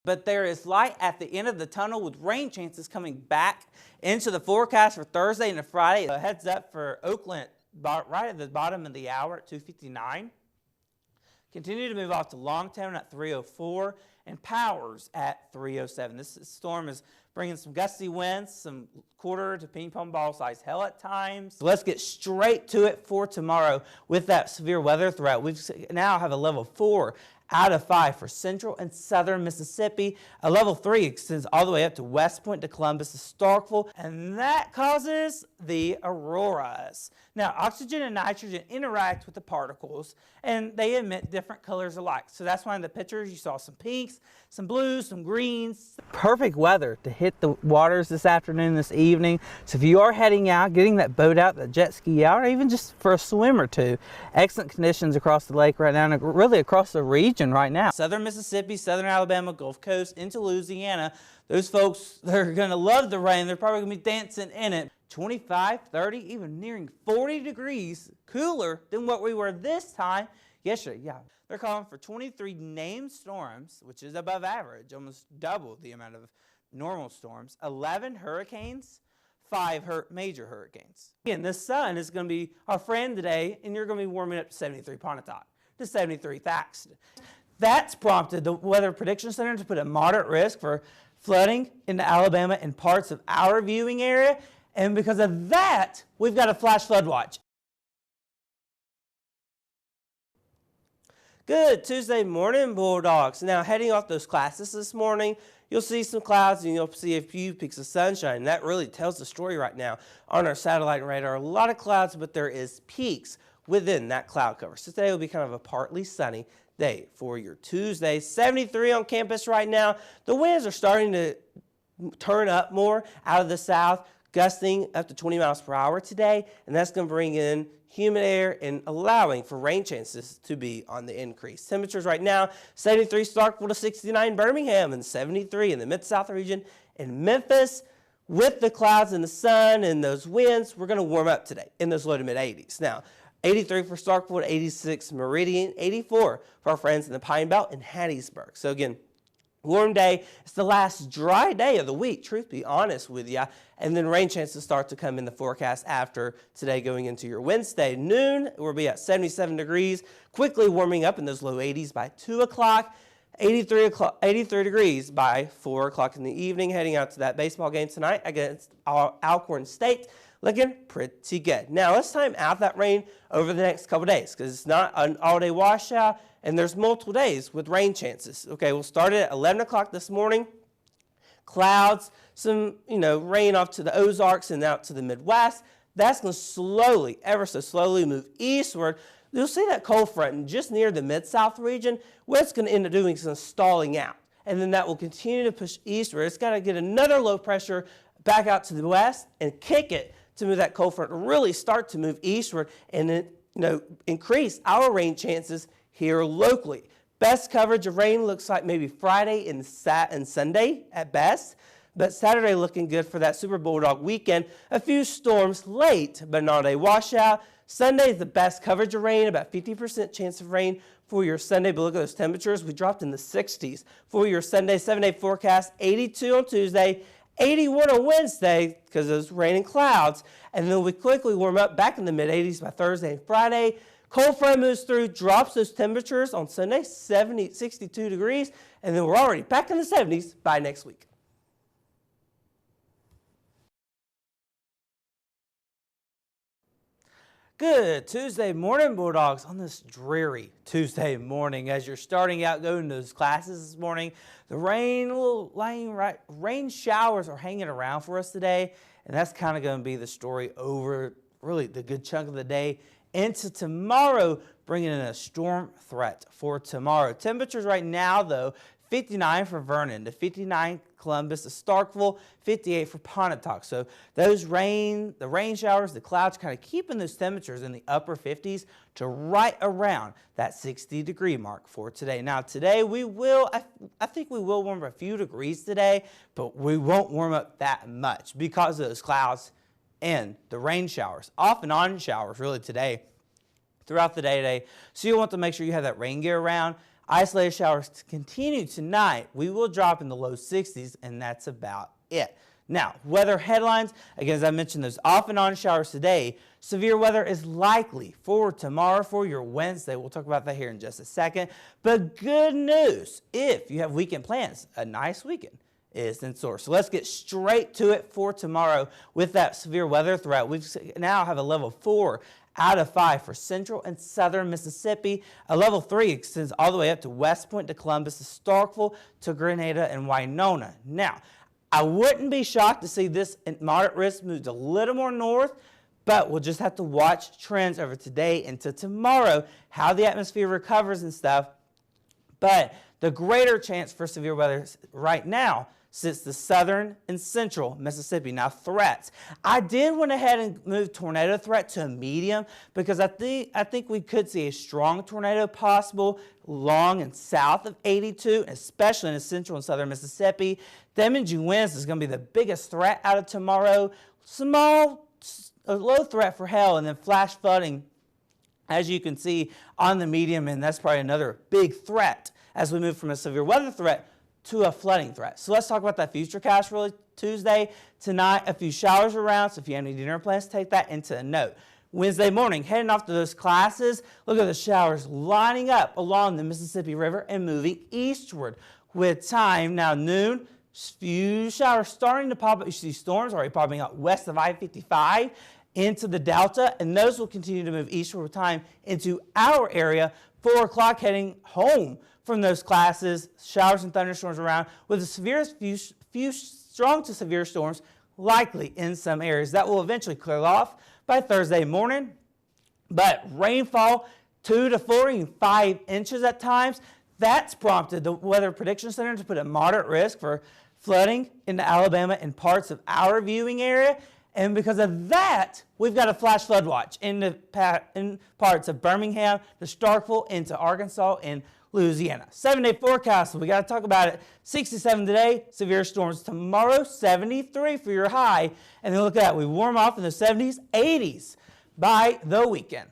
But there is light at the end of the tunnel with rain chances coming back into the forecast for Thursday and Friday. A heads up for Oakland right at the bottom of the hour at 2:59. Continue to move off to Longtown at 3:04 and Powers at 3:07. This storm is bringing some gusty winds, some quarter to ping pong ball size hail at times. So let's get straight to it for tomorrow with that severe weather threat. We now have a level 4 out of 5 for central and southern Mississippi. A level 3 extends all the way up to West Point to Columbus to Starkville, and that causes the auroras. Now, oxygen and nitrogen interact with the particles, and they emit different colors alike. So that's why in the pictures you saw some pinks, some blues, some greens. Perfect weather to hit the waters this afternoon, this evening. So if you are heading out, getting that boat out, that jet ski out, or even just for a swim or two, excellent conditions across the lake right now, and really across the region right now. Southern Mississippi, southern Alabama, Gulf Coast, into Louisiana. Those folks, they're going to love the rain. They're probably going to be dancing in it. 25, 30, even nearing 40 degrees cooler than what we were this time yesterday. Yeah, they're calling for 23 named storms, which is above average, almost double the amount of normal storms. 11 hurricanes, 5 major hurricanes. Again, the sun is going to be our friend today, and you're going to be warming up to 73 Pontotoc, to 73 Thaxton. That's prompted the Weather Prediction Center to put a moderate risk for flooding into Alabama and parts of our viewing area. And because of that, we've got a flash flood watch. Good Tuesday morning, Bulldogs. Now, heading off those classes this morning, you'll see some clouds and you'll see a few peaks of sunshine. And that really tells the story right now on our satellite radar. A lot of clouds, but there is peaks within that cloud cover. So today will be kind of a partly sunny day for your Tuesday. 73 on campus right now. The winds are starting to turn up more out of the south, gusting up to 20 miles per hour today, and that's going to bring in humid air and allowing for rain chances to be on the increase. Temperatures right now, 73 Starkville to 69 Birmingham, and 73 in the Mid-South region in Memphis. With the clouds and the sun and those winds, we're going to warm up today in those low to mid-80s. Now, 83 for Starkville, 86 Meridian, 84 for our friends in the Pine Belt and Hattiesburg. So again, warm day. It's the last dry day of the week, truth be honest with you. And then rain chances start to come in the forecast after today going into your Wednesday. Noon, we'll be at 77 degrees, quickly warming up in those low 80s by 2 o'clock. 83 degrees by 4 o'clock in the evening, heading out to that baseball game tonight against Alcorn State. Looking pretty good. Now, let's time out that rain over the next couple days because it's not an all-day washout, and there's multiple days with rain chances. Okay, we'll start it at 11 o'clock this morning. Clouds, some, rain off to the Ozarks and out to the Midwest. That's going to slowly, ever so slowly move eastward. You'll see that cold front just near the Mid-South region. What it's going to end up doing is stalling out, and then that will continue to push eastward. It's got to get another low pressure back out to the west and kick it to move that cold front, really start to move eastward and then, increase our rain chances here locally. Best coverage of rain looks like maybe Friday and Sunday at best, but Saturday looking good for that Super Bulldog weekend. A few storms late, but not a washout. Sunday is the best coverage of rain, about 50% chance of rain for your Sunday, but look at those temperatures. We dropped in the 60s for your Sunday 7-day forecast, 82 on Tuesday, 81 on Wednesday because of those rain and clouds, and then we quickly warm up back in the mid-80s by Thursday and Friday. Cold front moves through, drops those temperatures on Sunday, 62 degrees, and then we're already back in the 70s by next week. Good Tuesday morning, Bulldogs, on this dreary Tuesday morning. As you're starting out going to those classes this morning, the rain showers are hanging around for us today, and that's kind of going to be the story over really the good chunk of the day into tomorrow, bringing in a storm threat for tomorrow. Temperatures right now, though, 59 for Vernon, to 59 Columbus, to Starkville, 58 for Pontotoc. So those the rain showers, the clouds kind of keeping those temperatures in the upper 50s to right around that 60-degree mark for today. Now today I think we will warm up a few degrees today, but we won't warm up that much because of those clouds and the rain showers, off and on showers really today, throughout the day today. So you'll want to make sure you have that rain gear around. Isolated showers to continue tonight. We will drop in the low 60s, and that's about it. Now, weather headlines. Again, as I mentioned, those off and on showers today. Severe weather is likely for tomorrow, for your Wednesday. We'll talk about that here in just a second. But good news, if you have weekend plans, a nice weekend is in store. So let's get straight to it for tomorrow with that severe weather threat. We now have a level 4 out of 5 for central and southern Mississippi. A level 3 extends all the way up to West Point to Columbus to Starkville to Grenada and Winona. Now, I wouldn't be shocked to see this moderate risk move a little more north, but we'll just have to watch trends over today into tomorrow, how the atmosphere recovers and stuff. But the greater chance for severe weather right now sits the southern and central Mississippi. Now, threats. I did went ahead and move tornado threat to a medium because I think we could see a strong tornado possible along and south of 82, especially in the central and southern Mississippi. Damaging winds is going to be the biggest threat out of tomorrow. A low threat for hail, and then flash flooding, as you can see on the medium, and that's probably another big threat as we move from a severe weather threat to a flooding threat. So let's talk about that futurecast really Tuesday. Tonight, a few showers around, so if you have any dinner plans, take that into a note. Wednesday morning, heading off to those classes, look at the showers lining up along the Mississippi River and moving eastward with time now noon. Few showers starting to pop up. You see storms already popping up west of I-55 into the Delta, and those will continue to move eastward with time into our area. 4 o'clock heading home from those classes. Showers and thunderstorms around with the severest few strong to severe storms likely in some areas. That will eventually clear off by Thursday morning, but rainfall 2 to 4, even 5 inches at times. That's prompted the Weather Prediction Center to put a moderate risk for flooding into Alabama and parts of our viewing area. And because of that, we've got a flash flood watch in parts of Birmingham to Starkville into Arkansas and Louisiana. 7-day forecast, we got to talk about it. 67 today, severe storms tomorrow, 73 for your high. And then look at that, we warm off in the 70s, 80s by the weekend.